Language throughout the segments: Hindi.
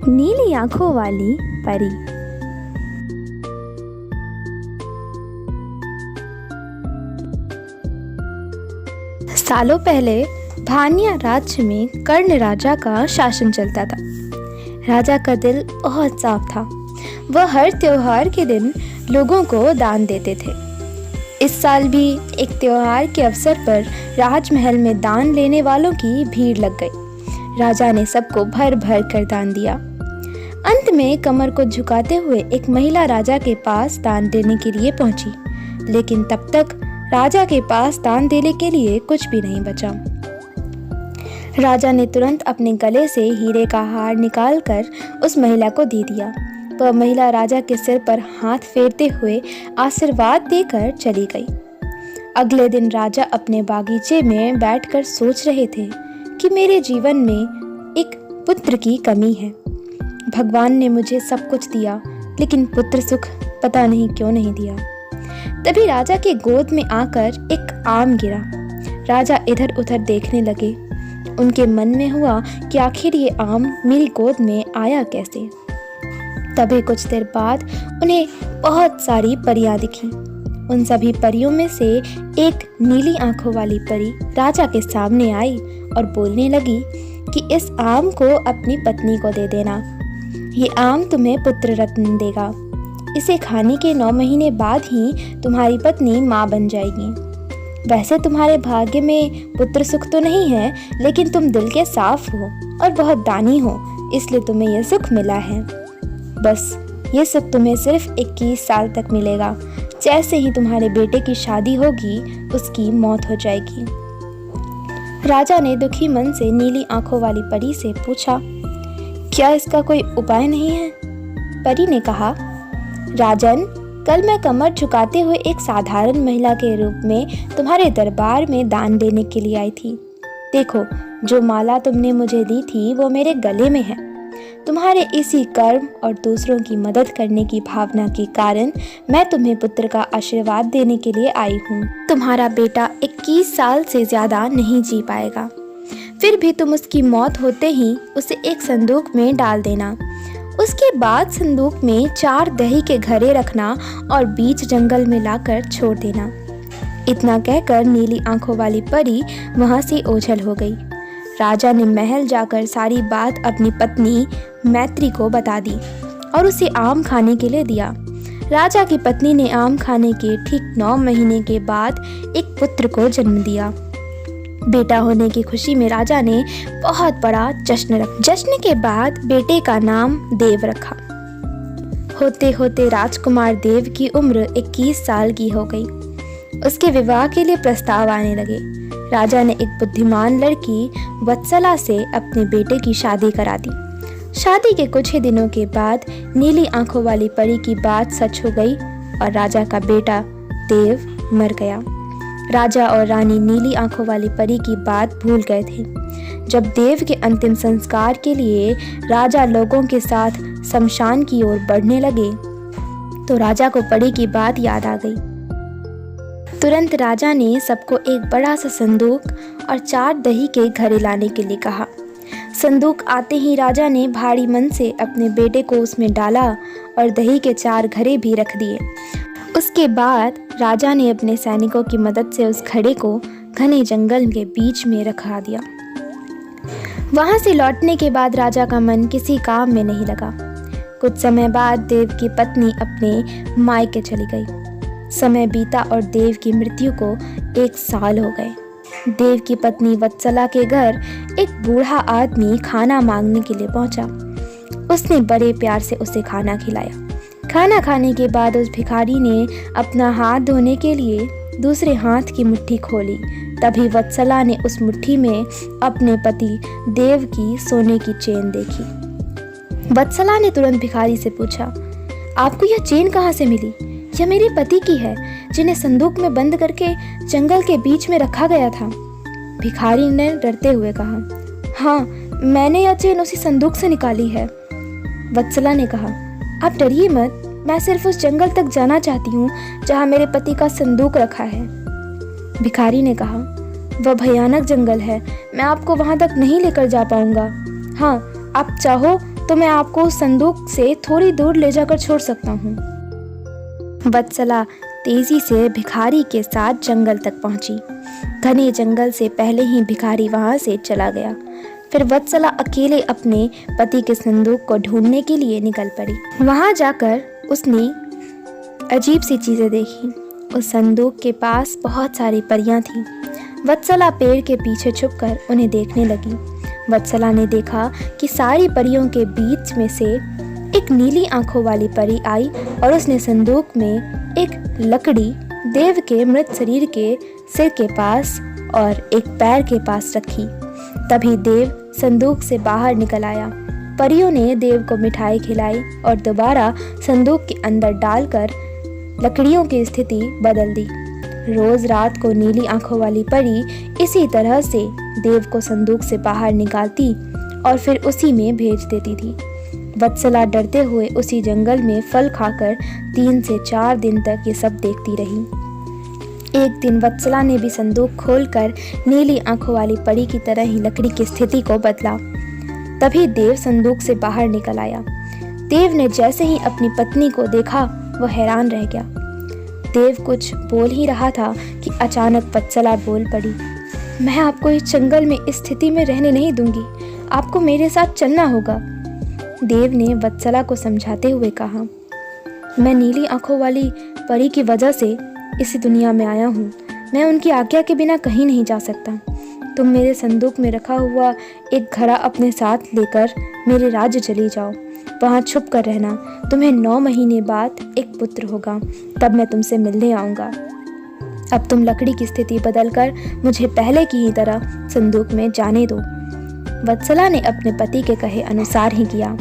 नीली आंखों वाली परी। सालों पहले भानिया राज्य में कर्ण राजा का शासन चलता था। राजा का दिल बहुत साफ था। वह हर त्योहार के दिन लोगों को दान देते थे। इस साल भी एक त्योहार के अवसर पर राजमहल में दान लेने वालों की भीड़ लग गई। राजा ने सबको भर भर कर दान दिया। अंत में कमर को झुकाते हुए एक महिला राजा के पास दान देने के लिए पहुंची, लेकिन तब तक राजा के पास दान देने के लिए कुछ भी नहीं बचा। राजा ने तुरंत अपने गले से हीरे का हार निकालकर उस महिला को दे दिया। वह महिला राजा के सिर पर हाथ फेरते हुए आशीर्वाद देकर चली गई। अगले दिन राजा अपने बागीचे में बैठकर सोच रहे थे कि मेरे जीवन में एक पुत्र की कमी है। भगवान ने मुझे सब कुछ दिया, लेकिन पुत्र सुख पता नहीं क्यों नहीं दिया। तभी राजा के गोद में आकर एक आम गिरा। राजा इधर उधर देखने लगे। उनके मन में हुआ कि आखिर ये आम मेरी गोद में आया कैसे। तभी कुछ देर बाद उन्हें बहुत सारी परियां दिखीं। उन सभी परियों में से एक नीली आंखों वाली परी राजा के सामने आई और बोलने लगी कि इस आम को अपनी पत्नी को दे देना। ये आम तुम्हें पुत्र रत्न देगा। इसे खाने के 9 महीने बाद ही तुम्हारी पत्नी माँ बन जाएगी। वैसे तुम्हारे भाग्य में पुत्र सुख तो नहीं है, लेकिन तुम दिल के साफ हो और बहुत दानी हो, इसलिए तुम्हें यह सुख मिला है। बस ये सुख तुम्हें सिर्फ 21 साल तक मिलेगा। जैसे ही तुम्हारे बेटे की शादी होगी, उसकी मौत हो जाएगी। राजा ने दुखी मन से नीली आंखों वाली परी से पूछा, क्या इसका कोई उपाय नहीं है? परी ने कहा, राजन, कल मैं कमर झुकाते हुए एक साधारण महिला के रूप में तुम्हारे दरबार में दान देने के लिए आई थी। देखो, जो माला तुमने मुझे दी थी वो मेरे गले में है। तुम्हारे इसी कर्म और दूसरों की मदद करने की भावना के कारण मैं तुम्हें पुत्र का आशीर्वाद देने के लिए आई हूँ। तुम्हारा बेटा 21 साल से ज़्यादा नहीं जी पाएगा। फिर भी तुम उसकी मौत होते ही उसे एक संदूक में डाल देना। उसके बाद संदूक में 4 दही के घड़े रखना और बीच जंगल में लाकर छोड़ देना। इतना कहकर नीली आंखों वाली परी वहां से ओझल हो गई। राजा ने महल जाकर सारी बात अपनी पत्नी मैत्री को बता दी और उसे आम खाने के लिए दिया। राजा की पत्नी ने आम खाने के ठीक 9 महीने के बाद एक पुत्र को जन्म दिया। बेटा होने की खुशी में राजा ने बहुत बड़ा जश्न रखा। जश्न के बाद बेटे का नाम देव रखा। होते होते राजकुमार देव की उम्र 21 साल की हो गई। उसके विवाह के लिए प्रस्ताव आने लगे। राजा ने एक बुद्धिमान लड़की वत्सला से अपने बेटे की शादी करा दी। शादी के कुछ ही दिनों के बाद नीली आंखों वाली परी की बात सच हो गई और राजा का बेटा देव मर गया। राजा और रानी नीली आंखों वाली परी की बात भूल गए थे। जब देव के अंतिम संस्कार के लिए राजा लोगों के साथ शमशान की ओर बढ़ने लगे, तो राजा को परी की बात याद आ गई। तुरंत राजा ने सबको एक बड़ा सा संदूक और 4 दही के घड़े लाने के लिए कहा। संदूक आते ही राजा ने भारी मन से अपने बेटे को उसमें डाला और दही के 4 घड़े भी रख दिए। उसके बाद राजा ने अपने सैनिकों की मदद से उस घड़े को घने जंगल के बीच में रखा दिया। वहां से लौटने के बाद राजा का मन किसी काम में नहीं लगा। कुछ समय बाद देव की पत्नी अपने मायके चली गई। समय बीता और देव की मृत्यु को 1 साल हो गए। देव की पत्नी वत्सला के घर एक बूढ़ा आदमी खाना मांगने के लिए पहुंचा। उसने बड़े प्यार से उसे खाना खिलाया। खाना खाने के बाद उस भिखारी ने अपना हाथ धोने के लिए दूसरे हाथ की मुट्ठी खोली। तभी वत्सला ने उस मुट्ठी में अपने पति देव की सोने की चेन देखी। वत्सला ने तुरंत भिखारी से पूछा, आपको यह चेन कहाँ से मिली? यह मेरे पति की है, जिन्हें संदूक में बंद करके जंगल के बीच में रखा गया था। भिखारी ने डरते हुए कहा, हाँ, मैंने यह चेन उसी संदूक से निकाली है। वत्सला ने कहा, आप डरिए मत, मैं सिर्फ उस जंगल तक जाना चाहती हूँ जहाँ मेरे पति का संदूक रखा है। भिखारी ने कहा, वह भयानक जंगल है, मैं आपको वहाँ तक नहीं लेकर जा पाऊंगा। हाँ, आप चाहो तो मैं आपको उस संदूक से थोड़ी दूर ले जाकर छोड़ सकता हूँ। वत्सला तेजी से भिखारी के साथ जंगल तक पहुंची। घने जंगल से पहले ही भिखारी वहां से चला गया। फिर वत्सला अकेले अपने पति के संदूक को ढूंढने के लिए निकल पड़ी। वहां जाकर उसने अजीब सी चीजें देखी। उस संदूक के पास बहुत सारी परियां थीं। वत्सला पेड़ के पीछे छुपकर उन्हें देखने लगी। वत्सला ने देखा कि सारी परियों के बीच में से एक नीली आंखों वाली परी आई और उसने संदूक में एक लकड़ी देव के मृत शरीर के सिर के पास और एक पैर के पास रखी। तभी देव संदूक से बाहर निकल आया। परियों ने देव को मिठाई खिलाई और दोबारा संदूक के अंदर डालकर लकड़ियों की स्थिति बदल दी। रोज रात को नीली आंखों वाली परी इसी तरह से देव को संदूक से बाहर निकालती और फिर उसी में भेज देती थी। वत्सला डरते हुए उसी जंगल में फल खाकर 3 से 4 दिन तक ये सब देखती रही। एक दिन वत्सला ने भी संदूक खोलकर नीली आंखों वाली परी की तरह ही लकड़ी की स्थिति को बदला। तभी देव संदूक से बाहर निकल आया। देव ने जैसे ही अपनी पत्नी को देखा वह हैरान रह गया। देव कुछ बोल ही रहा था कि अचानक वत्सला बोल पड़ी, मैं आपको इस जंगल में इस स्थिति में रहने नहीं दूंगी, आपको मेरे साथ चलना होगा। देव ने वत्सला को समझाते हुए कहा, मैं नीली आंखों वाली परी की वजह से इस दुनिया में आया हूँ। मैं उनकी आज्ञा के बिना कहीं नहीं जा सकता। तुम मेरे संदूक में रखा हुआ एक घड़ा अपने साथ लेकर मेरे राज्य चली जाओ। वहाँ छुप कर रहना। तुम्हें 9 महीने बाद एक पुत्र होगा, तब मैं तुमसे मिलने आऊँगा। अब तुम लकड़ी की स्थिति बदलकर मुझे पहले की ही तरह संदूक में जाने दो। वत्सला ने अपने पति के कहे अनुसार ही किया।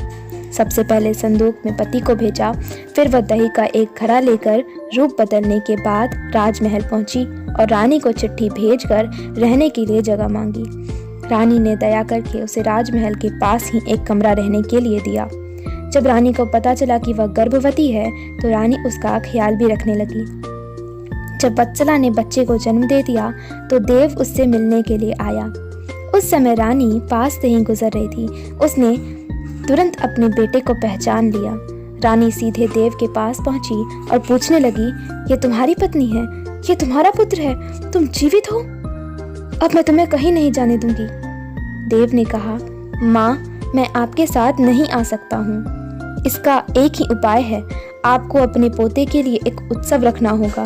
सबसे पहले संदूक में पति को भेजा, फिर वह दही का एक घड़ा लेकर रूप बदलने के बाद राजमहल पहुंची और रानी को चिट्ठी भेजकर रहने के लिए जगह मांगी। रानी ने दया करके उसे राजमहल के पास ही एक कमरा रहने के लिए दिया। जब रानी को पता चला कि वह गर्भवती है तो रानी उसका ख्याल भी रखने लगी। जब वत्सला ने बच्चे को जन्म दे दिया तो देव उससे मिलने के लिए आया। उस समय रानी पास से ही गुजर रही थी। उसने तुरंत अपने बेटे को पहचान लिया। रानी सीधे देव के पास पहुंची और पूछने लगी, ये तुम्हारी पत्नी है, ये तुम्हारा पुत्र है, तुम जीवित हो? अब मैं तुम्हें कहीं नहीं जाने दूंगी। देव ने कहा, माँ, मैं आपके साथ नहीं आ सकता हूँ। इसका एक ही उपाय है, आपको अपने पोते के लिए एक उत्सव रखना होगा।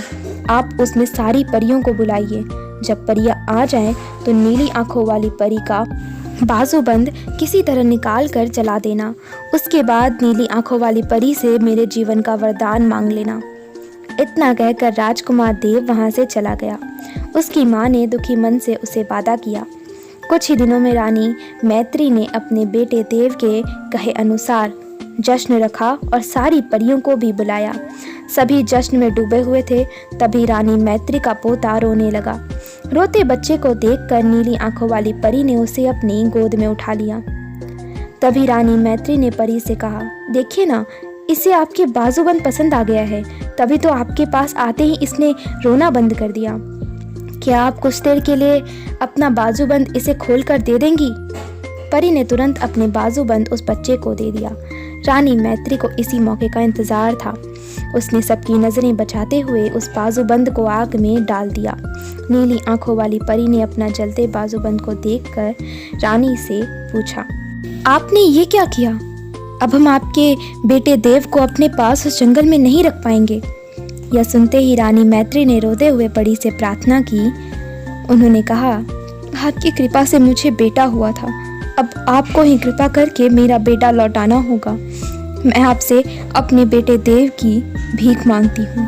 आप उसमें सारी परियों को बुलाइए। जब परियां आ जाएं तो नीली आंखों वाली परी का बाजूबंद किसी तरह निकाल कर जला देना। उसके बाद नीली आंखों वाली परी से मेरे जीवन का वरदान मांग लेना। इतना कहकर राजकुमार देव वहां से चला गया। उसकी माँ ने दुखी मन से उसे वादा किया। कुछ ही दिनों में रानी मैत्री ने अपने बेटे देव के कहे अनुसार जश्न रखा और सारी परियों को भी बुलाया। सभी जश्न में डूबे हुए थे। तभी रानी मैत्री का पोता रोने लगा। रोते बच्चे को देखकर नीली आंखों वाली परी ने उसे अपनी गोद में उठा लिया। तभी रानी मैत्री ने परी से कहा, देखिए ना, इसे आपके बाजूबंद पसंद आ गया है, तभी तो आपके पास आते ही इसने रोना बंद कर दिया। क्या आप कुछ देर के लिए अपना बाजूबंद इसे खोल कर दे देंगी? परी ने तुरंत अपने बाजूबंद उस बच्चे को दे दिया। रानी मैत्री को इसी मौके का इंतजार था। उसने सबकी नजरें बचाते हुए उस बाजूबंद को आग में डाल दिया। नीली आंखों वाली परी ने अपना जलते बाजूबंद को देखकर रानी से पूछा, आपने ये क्या किया? अब हम आपके बेटे देव को अपने पास उस जंगल में नहीं रख पाएंगे। यह सुनते ही रानी मैत्री ने रोते हुए परी से प्रार्थना की। उन्होंने कहा, आपकी कृपा से मुझे बेटा हुआ था, अब आपको ही कृपा करके मेरा बेटा लौटाना होगा। मैं आपसे अपने बेटे देव की भीख मांगती हूँ।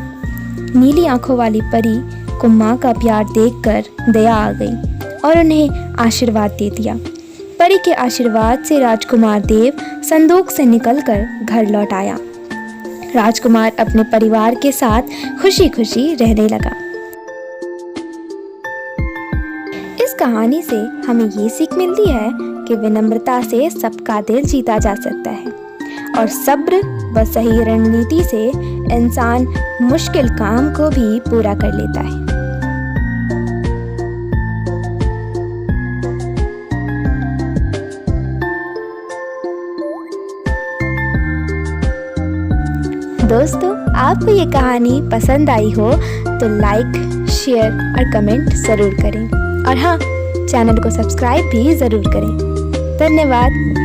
नीली आंखों वाली परी को माँ का प्यार देखकर दया आ गई और उन्हें आशीर्वाद दे दिया। परी के आशीर्वाद से राजकुमार देव संदूक से निकलकर घर लौट आया। राजकुमार अपने परिवार के साथ खुशी खुशी रहने लगा। इस कहानी से हमें ये सीख मिलती है कि विनम्रता से सबका दिल जीता जा सकता है और सब्र व सही रणनीति से इंसान मुश्किल काम को भी पूरा कर लेता है। दोस्तों, आपको ये कहानी पसंद आई हो तो लाइक, शेयर और कमेंट ज़रूर करें और हाँ, चैनल को सब्सक्राइब भी ज़रूर करें। धन्यवाद।